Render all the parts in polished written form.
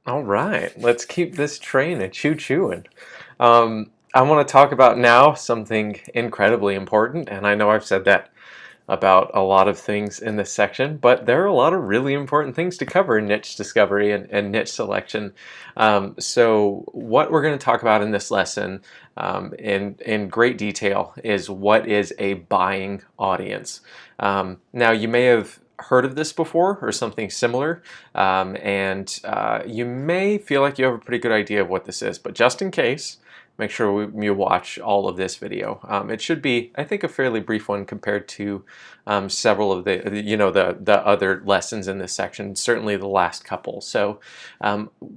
All right, let's keep this train a choo-chooing. I want to talk about now something incredibly important, and I know I've said that about a lot of things in this section, but there are a lot of really important things to cover in niche discovery and niche selection. So what we're going to talk about in this lesson in great detail is what is a buying audience. Now you may have heard of this before or something similar, and you may feel like you have a pretty good idea of what this is, but just in case, make sure you watch all of this video. It should be, I think, a fairly brief one compared to several of the other lessons in this section, certainly the last couple. So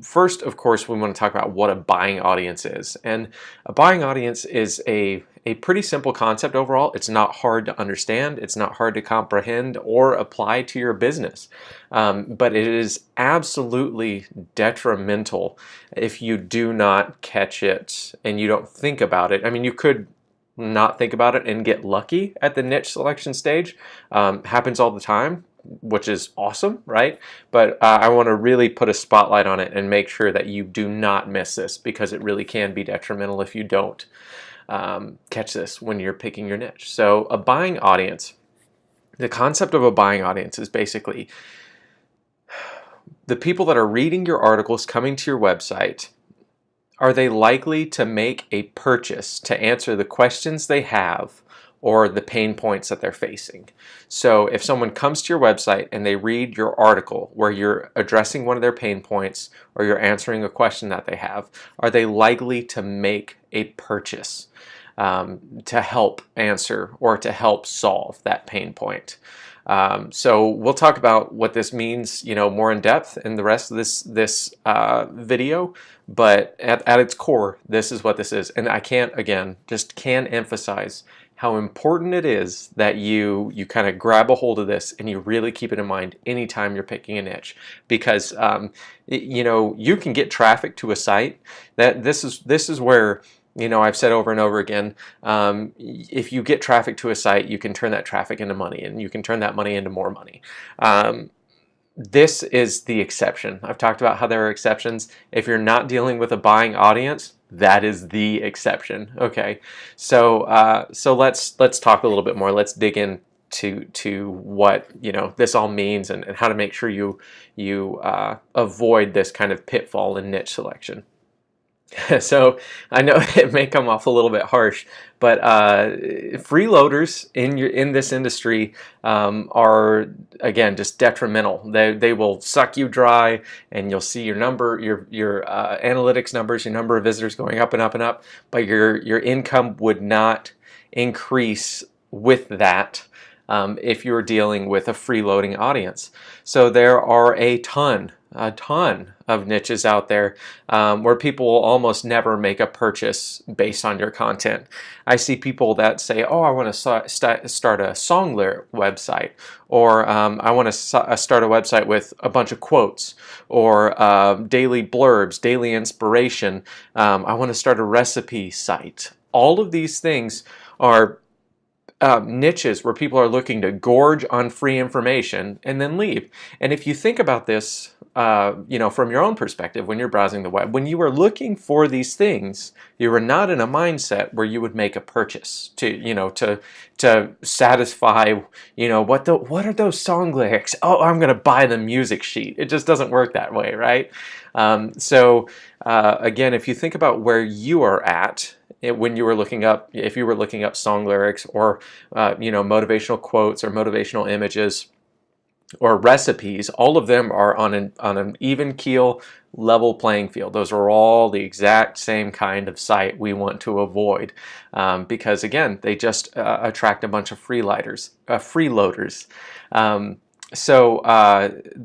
first, of course, we want to talk about what a buying audience is. And a buying audience is a pretty simple concept overall. It's not hard to understand, it's not hard to comprehend or apply to your business. But it is absolutely detrimental if you do not catch it and you don't think about it. I mean, you could not think about it and get lucky at the niche selection stage. Happens all the time, which is awesome, right? But I want to really put a spotlight on it and make sure that you do not miss this, because it really can be detrimental if you don't catch this when you're picking your niche. So a buying audience, the concept of a buying audience is basically the people that are reading your articles, coming to your website. Are they likely to make a purchase to answer the questions they have or the pain points that they're facing? So if someone comes to your website and they read your article where you're addressing one of their pain points or you're answering a question that they have, are they likely to make a purchase to help answer or to help solve that pain point? So we'll talk about what this means, more in depth in the rest of this video. But at its core, this is what this is. And I can't emphasize how important it is that you kind of grab a hold of this and you really keep it in mind anytime you're picking a niche, because you can get traffic to a site. That this is where, I've said over and over again, if you get traffic to a site, you can turn that traffic into money, and you can turn that money into more money. This is the exception. I've talked about how there are exceptions. If you're not dealing with a buying audience, that is the exception. Okay, so let's talk a little bit more. Let's dig into what this all means and how to make sure you avoid this kind of pitfall in niche selection. So I know it may come off a little bit harsh, but freeloaders in this industry are, again, just detrimental. They will suck you dry, and you'll see your analytics numbers, your number of visitors going up and up and up, but your income would not increase with that if you're dealing with a freeloading audience. So there are a ton of niches out there where people will almost never make a purchase based on your content. I see people that say, oh, I want to start a song lyric website, or I want to start a website with a bunch of quotes, or daily blurbs, daily inspiration. I want to start a recipe site. All of these things are niches where people are looking to gorge on free information and then leave. And if you think about this, from your own perspective, when you're browsing the web, when you were looking for these things, you were not in a mindset where you would make a purchase to satisfy, what are those song lyrics? Oh, I'm going to buy the music sheet. It just doesn't work that way, right? Again, if you think about where you are at, when you were if you were looking up song lyrics or motivational quotes or motivational images or recipes, all of them are on an even keel, level playing field. Those are all the exact same kind of site we want to avoid, because again, they just attract a bunch of freeloaders.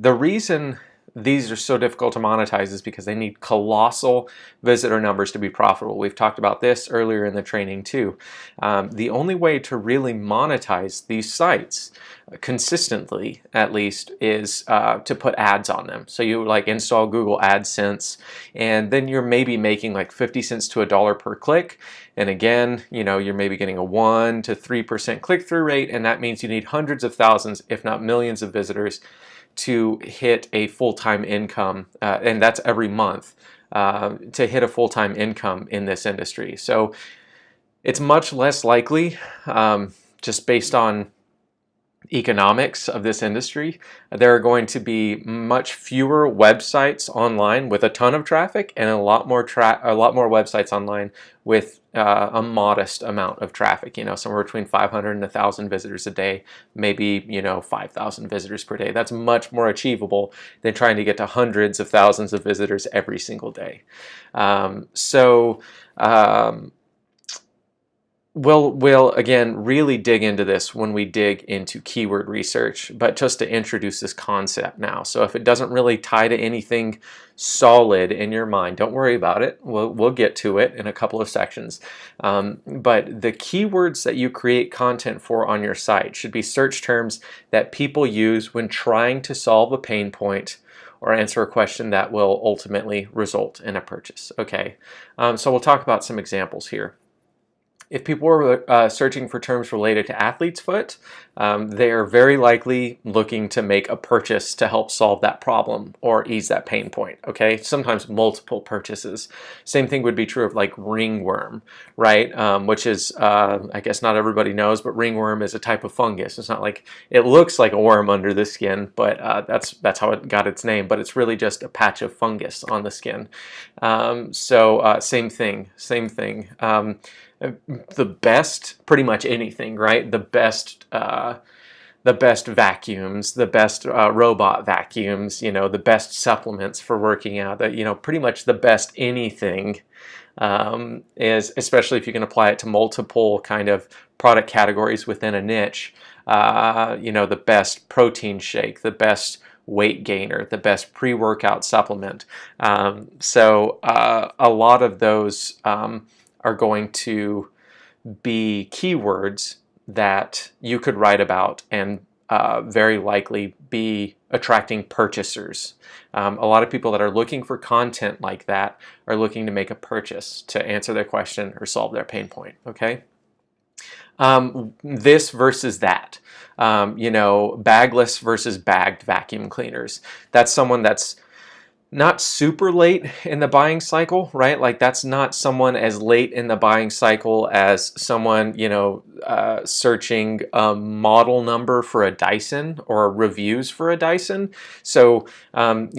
The reason these are so difficult to monetize is because they need colossal visitor numbers to be profitable. We've talked about this earlier in the training too. The only way to really monetize these sites consistently, at least, is to put ads on them. So you install Google AdSense, and then you're maybe making like 50 cents to $1 per click. And again, you're maybe getting a 1 to 3% click-through rate, and that means you need hundreds of thousands, if not millions of visitors to hit a full-time income, and that's every month, to hit a full-time income in this industry. So it's much less likely, just based on economics of this industry, there are going to be much fewer websites online with a ton of traffic, and a lot more websites online with a modest amount of traffic. Somewhere between 500 and 1,000 visitors a day, maybe 5,000 visitors per day. That's much more achievable than trying to get to hundreds of thousands of visitors every single day. We'll again really dig into this when we dig into keyword research, but just to introduce this concept now. So if it doesn't really tie to anything solid in your mind, don't worry about it. We'll get to it in a couple of sections. But the keywords that you create content for on your site should be search terms that people use when trying to solve a pain point or answer a question that will ultimately result in a purchase. Okay, so we'll talk about some examples here. If people are searching for terms related to athlete's foot, they are very likely looking to make a purchase to help solve that problem or ease that pain point, okay? Sometimes multiple purchases. Same thing would be true of like ringworm, right? Which is, I guess not everybody knows, but ringworm is a type of fungus. It's not like, it looks like a worm under the skin, but that's how it got its name, but it's really just a patch of fungus on the skin. Same thing. The best, pretty much anything, right? The best vacuums, the best robot vacuums, the best supplements for working out, pretty much the best anything, is, especially if you can apply it to multiple kind of product categories within a niche, the best protein shake, the best weight gainer, the best pre-workout supplement. A lot of those are going to be keywords that you could write about and very likely be attracting purchasers. A lot of people that are looking for content like that are looking to make a purchase to answer their question or solve their pain point, okay? This versus that, bagless versus bagged vacuum cleaners. That's someone that's not super late in the buying cycle, right? Like that's not someone as late in the buying cycle as someone, searching a model number for a Dyson or reviews for a Dyson. So, the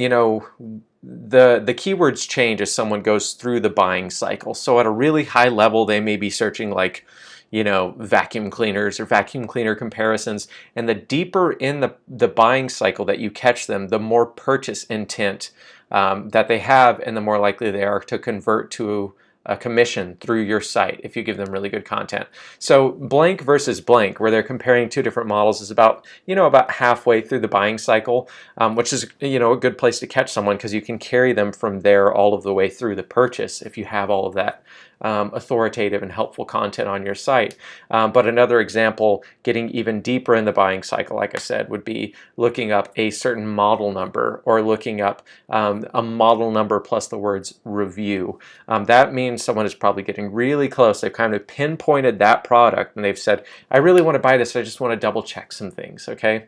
keywords change as someone goes through the buying cycle. So at a really high level, they may be searching like, vacuum cleaners or vacuum cleaner comparisons. And the deeper in the buying cycle that you catch them, the more purchase intent that they have, and the more likely they are to convert to a commission through your site if you give them really good content. So blank versus blank, where they're comparing two different models, is about halfway through the buying cycle, which is a good place to catch someone because you can carry them from there all of the way through the purchase if you have all of that authoritative and helpful content on your site. But another example, getting even deeper in the buying cycle, like I said, would be looking up a certain model number or looking up a model number plus the words review. That means someone is probably getting really close. They've kind of pinpointed that product and they've said, I really want to buy this. I just want to double check some things, okay?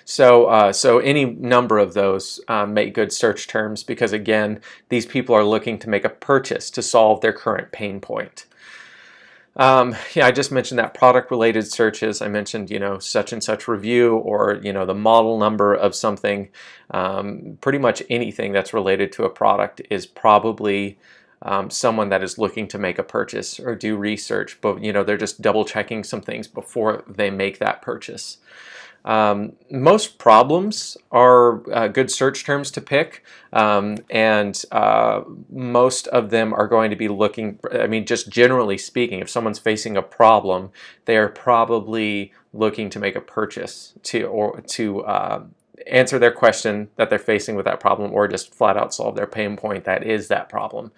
So any number of those make good search terms because, again, these people are looking to make a purchase to solve their current pain point. I just mentioned that product-related searches. I mentioned, such and such review or, the model number of something. Pretty much anything that's related to a product is probably someone that is looking to make a purchase or do research, but, they're just double-checking some things before they make that purchase. Most problems are good search terms to pick, and most of them are going to be looking, just generally speaking, if someone's facing a problem, they are probably looking to make a purchase to answer their question that they're facing with that problem, or just flat out solve their pain point that is that problem.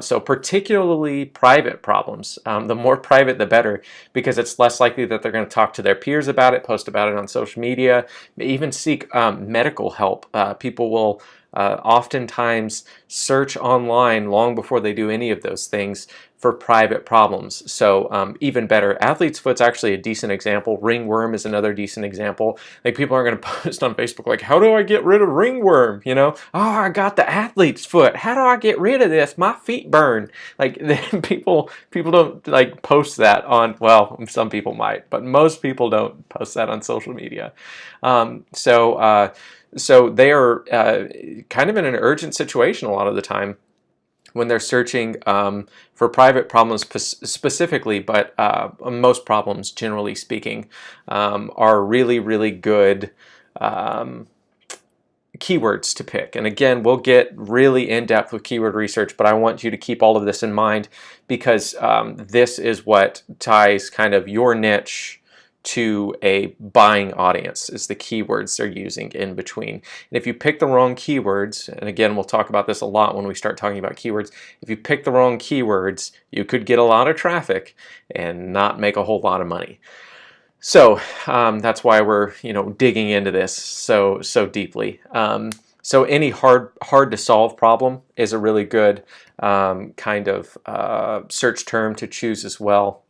So particularly private problems, the more private the better, because it's less likely that they're going to talk to their peers about it, post about it on social media, even seek medical help. People will oftentimes search online long before they do any of those things for private problems. So even better, athlete's foot's actually a decent example. Ringworm is another decent example. Like, people aren't going to post on Facebook like, how do I get rid of ringworm? You know, oh, I got the athlete's foot. How do I get rid of this? My feet burn. Like, people don't like post that on, well, some people might, but most people don't post that on social media. So they are kind of in an urgent situation a lot of the time when they're searching for private problems specifically, but most problems, generally speaking, are really, really good keywords to pick. And again, we'll get really in-depth with keyword research, but I want you to keep all of this in mind, because this is what ties kind of your niche to a buying audience, is the keywords they're using in between. And if you pick the wrong keywords, and again, we'll talk about this a lot when we start talking about keywords, if you pick the wrong keywords, you could get a lot of traffic and not make a whole lot of money. So that's why we're, digging into this so deeply. So any hard to solve problem is a really good kind of search term to choose as well.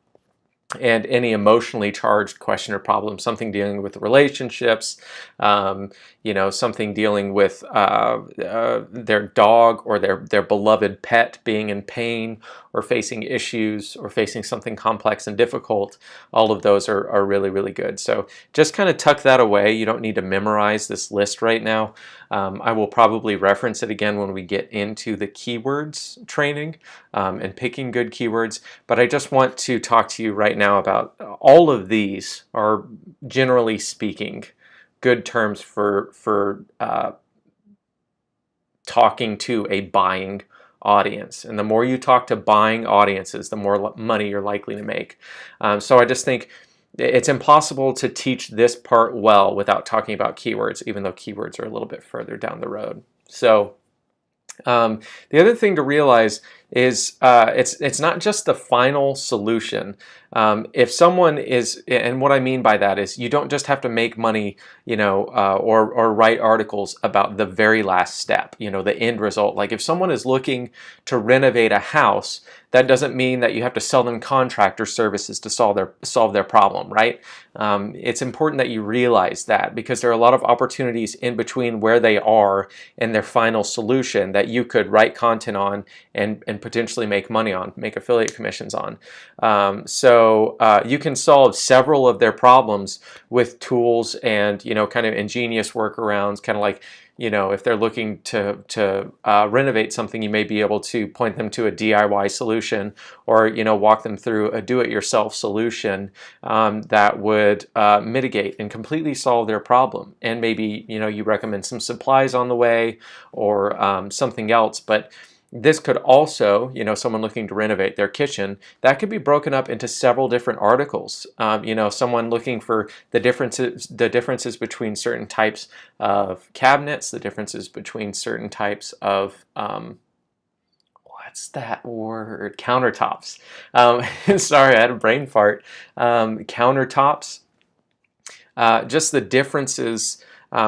And any emotionally charged question or problem, something dealing with relationships, something dealing with their dog or their beloved pet being in pain or facing issues or facing something complex and difficult, all of those are really, really good. So just kind of tuck that away. You don't need to memorize this list right now. I will probably reference it again when we get into the keywords training and picking good keywords, but I just want to talk to you right now about all of these are, generally speaking, good terms for talking to a buying audience. And the more you talk to buying audiences, the more money you're likely to make. So I just think it's impossible to teach this part well without talking about keywords, even though keywords are a little bit further down the road. So the other thing to realize is it's not just the final solution. If someone is, and what I mean by that is, you don't just have to make money, or write articles about the very last step, the end result. Like, if someone is looking to renovate a house, that doesn't mean that you have to sell them contractor services to solve their problem, right? It's important that you realize that, because there are a lot of opportunities in between where they are and their final solution that you could write content on and potentially make money on, make affiliate commissions on. So you can solve several of their problems with tools and, kind of ingenious workarounds, kind of like, if they're looking to renovate something, you may be able to point them to a DIY solution, or walk them through a do-it-yourself solution that would mitigate and completely solve their problem. And maybe you recommend some supplies on the way, or something else. But this could also, someone looking to renovate their kitchen, that could be broken up into several different articles. Someone looking for the differences between certain types of cabinets, the differences between certain types of what's that word? Countertops. Sorry, I had a brain fart. Countertops. Just the differences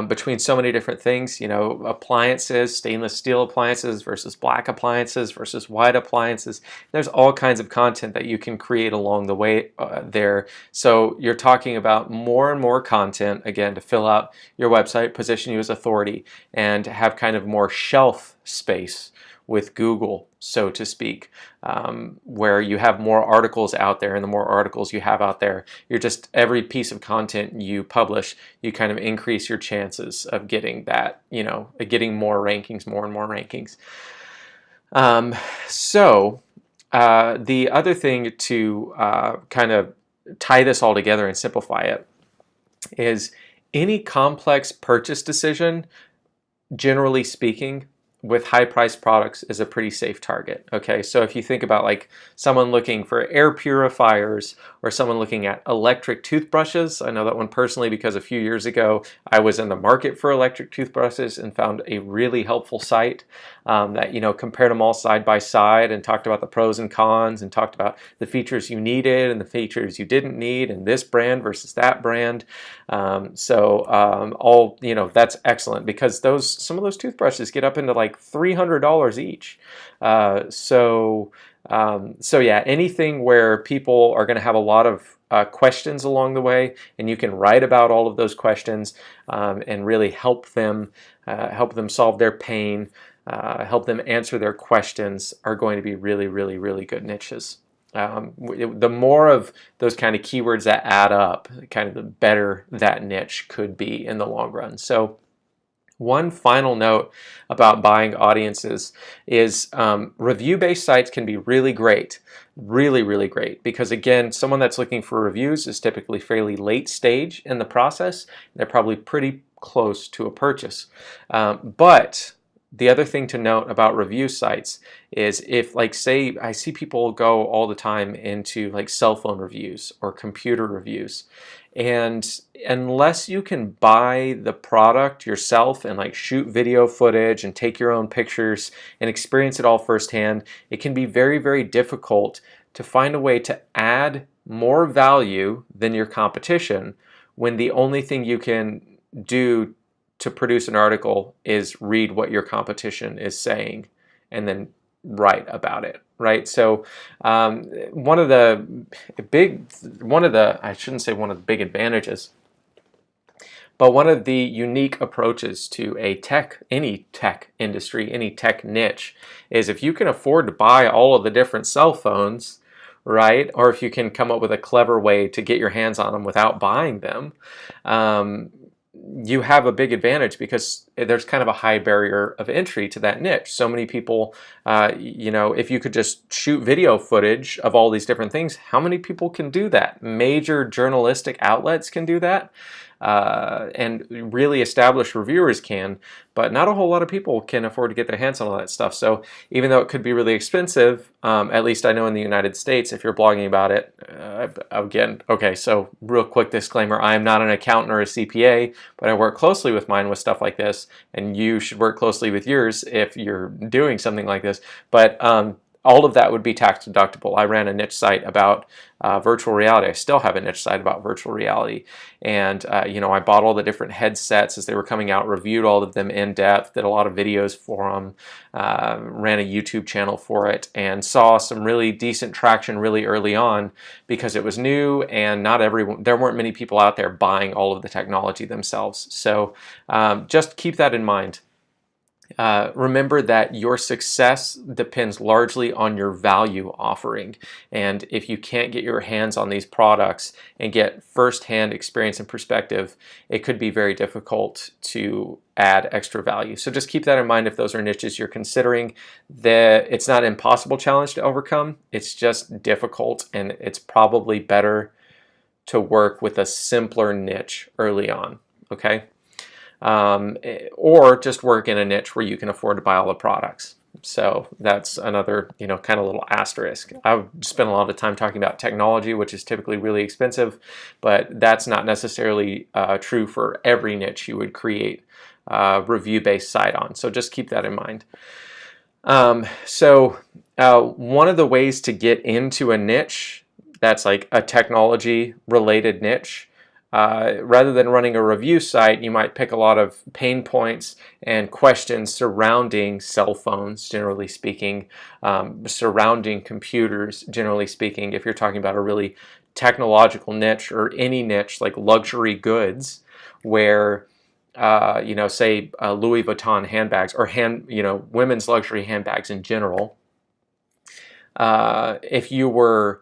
between so many different things, appliances, stainless steel appliances versus black appliances versus white appliances. There's all kinds of content that you can create along the way there. So you're talking about more and more content, again, to fill out your website, position you as authority, and have kind of more shelf space with Google, so to speak, where you have more articles out there, and the more articles you have out there, every piece of content you publish, you kind of increase your chances of getting that, getting more rankings, more and more rankings. So the other thing to kind of tie this all together and simplify it is any complex purchase decision, generally speaking, with high-priced products is a pretty safe target. Okay, so if you think about like someone looking for air purifiers or someone looking at electric toothbrushes, I know that one personally because a few years ago I was in the market for electric toothbrushes and found a really helpful site that compared them all side by side and talked about the pros and cons and talked about the features you needed and the features you didn't need and this brand versus that brand. That's excellent, because some of those toothbrushes get up into like $300 each. So So yeah, anything where people are going to have a lot of questions along the way, and you can write about all of those questions and really help them solve their pain, help them answer their questions, are going to be really, really, really good niches. The more of those kind of keywords that add up, kind of the better that niche could be in the long run. So one final note about buying audiences is review-based sites can be really great, really, really great, because again, someone that's looking for reviews is typically fairly late stage in the process. They're probably pretty close to a purchase. But the other thing to note about review sites is if, like, say, I see people go all the time into like cell phone reviews or computer reviews, and unless you can buy the product yourself and like shoot video footage and take your own pictures and experience it all firsthand, it can be very, very difficult to find a way to add more value than your competition when the only thing you can do to produce an article is read what your competition is saying and then write about it, right? So one of the I shouldn't say one of the big advantages, but one of the unique approaches to any tech industry, any tech niche, is if you can afford to buy all of the different cell phones, right? Or if you can come up with a clever way to get your hands on them without buying them, you have a big advantage because there's kind of a high barrier of entry to that niche. So many people, if you could just shoot video footage of all these different things, how many people can do that? Major journalistic outlets can do that. And really established reviewers can, but not a whole lot of people can afford to get their hands on all that stuff. So even though it could be really expensive, at least I know in the United States, if you're blogging about it, again, okay, so real quick disclaimer, I am not an accountant or a CPA, but I work closely with mine with stuff like this, and you should work closely with yours if you're doing something like this. But all of that would be tax deductible. I ran a niche site about virtual reality. I still have a niche site about virtual reality. And, I bought all the different headsets as they were coming out, reviewed all of them in depth, did a lot of videos for them, ran a YouTube channel for it, and saw some really decent traction really early on because it was new and there weren't many people out there buying all of the technology themselves. So just keep that in mind. Remember that your success depends largely on your value offering, and if you can't get your hands on these products and get first-hand experience and perspective, it could be very difficult to add extra value. So just keep that in mind if those are niches you're considering. It's not an impossible challenge to overcome, it's just difficult, and it's probably better to work with a simpler niche early on, okay? Or just work in a niche where you can afford to buy all the products. So that's another, kind of little asterisk. I've spent a lot of time talking about technology, which is typically really expensive, but that's not necessarily true for every niche you would create a review-based site on. So just keep that in mind. One of the ways to get into a niche that's like a technology-related niche, rather than running a review site, you might pick a lot of pain points and questions surrounding cell phones, generally speaking, surrounding computers, generally speaking, if you're talking about a really technological niche or any niche like luxury goods where, say Louis Vuitton handbags or women's luxury handbags in general. If you were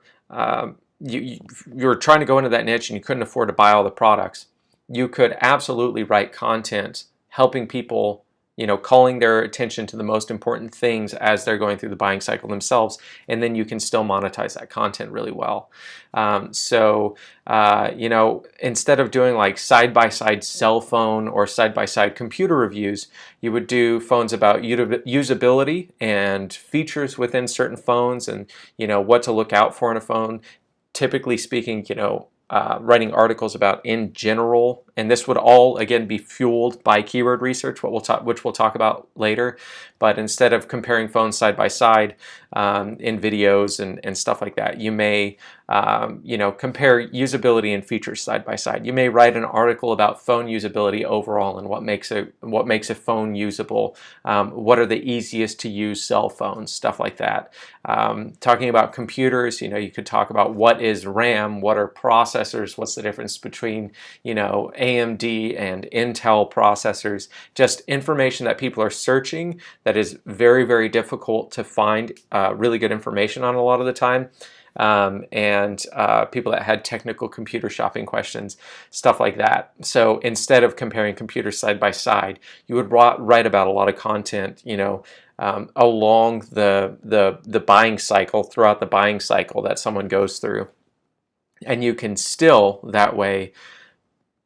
you're trying to go into that niche and you couldn't afford to buy all the products, you could absolutely write content helping people, calling their attention to the most important things as they're going through the buying cycle themselves, and then you can still monetize that content really well. Instead of doing like side-by-side cell phone or side-by-side computer reviews, you would do phones about usability and features within certain phones and, what to look out for in a phone. Typically speaking, writing articles about in general, and this would all again be fueled by keyword research, which we'll talk about later. But instead of comparing phones side by side in videos and stuff like that, you may compare usability and features side by side. You may write an article about phone usability overall and what makes a phone usable. What are the easiest to use cell phones, stuff like that. Talking about computers, you could talk about what is RAM, what are processors, what's the difference between AMD and Intel processors. Just information that people are searching that is very, very difficult to find really good information on a lot of the time. And people that had technical computer shopping questions, stuff like that. So instead of comparing computers side by side, you would write about a lot of content, along the buying cycle, throughout the buying cycle that someone goes through. And you can still, that way,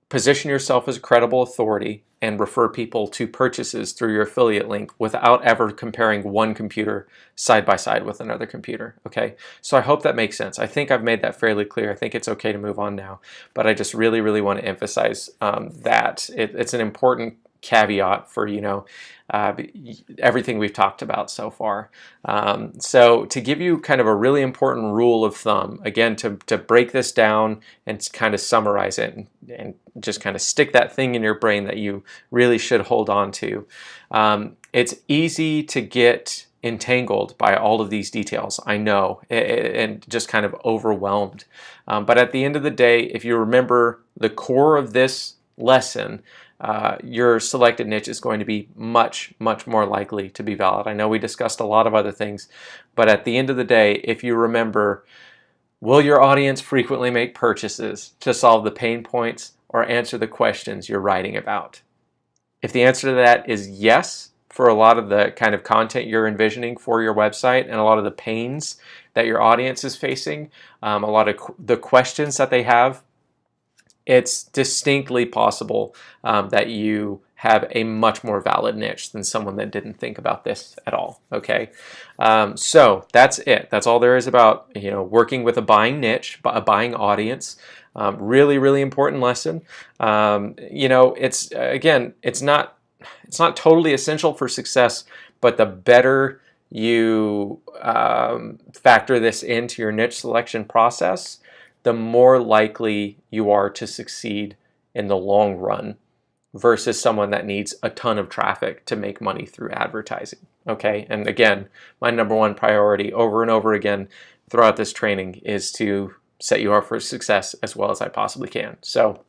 position yourself as a credible authority and refer people to purchases through your affiliate link without ever comparing one computer side by side with another computer. Okay, so I hope that makes sense. I think I've made that fairly clear. I think it's okay to move on now, but I just really, really want to emphasize that it's an important caveat for everything we've talked about so far. So to give you kind of a really important rule of thumb, again, to break this down and kind of summarize it and just kind of stick that thing in your brain that you really should hold on to. It's easy to get entangled by all of these details, I know, and just kind of overwhelmed. But at the end of the day, if you remember the core of this lesson, your selected niche is going to be much, much more likely to be valid. I know we discussed a lot of other things, but at the end of the day, if you remember, will your audience frequently make purchases to solve the pain points or answer the questions you're writing about? If the answer to that is yes, for a lot of the kind of content you're envisioning for your website and a lot of the pains that your audience is facing, a lot of the questions that they have, it's distinctly possible that you have a much more valid niche than someone that didn't think about this at all. Okay, so that's it. That's all there is about working with a buying niche, a buying audience. Really, really important lesson. It's again, it's not totally essential for success, but the better you factor this into your niche selection process, the more likely you are to succeed in the long run versus someone that needs a ton of traffic to make money through advertising. Okay, and again, my number one priority over and over again throughout this training is to set you up for success as well as I possibly can. So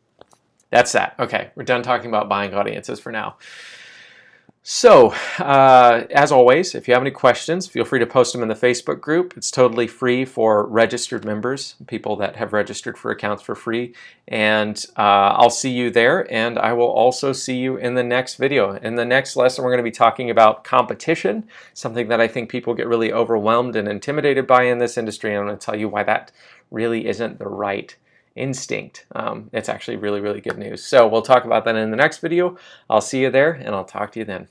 that's that. Okay, we're done talking about buying audiences for now. So, as always, if you have any questions, feel free to post them in the Facebook group. It's totally free for registered members, people that have registered for accounts for free. And I'll see you there, and I will also see you in the next video. In the next lesson, we're going to be talking about competition, something that I think people get really overwhelmed and intimidated by in this industry. And I'm going to tell you why that really isn't the right instinct. It's actually really, really good news. So we'll talk about that in the next video. I'll see you there, and I'll talk to you then.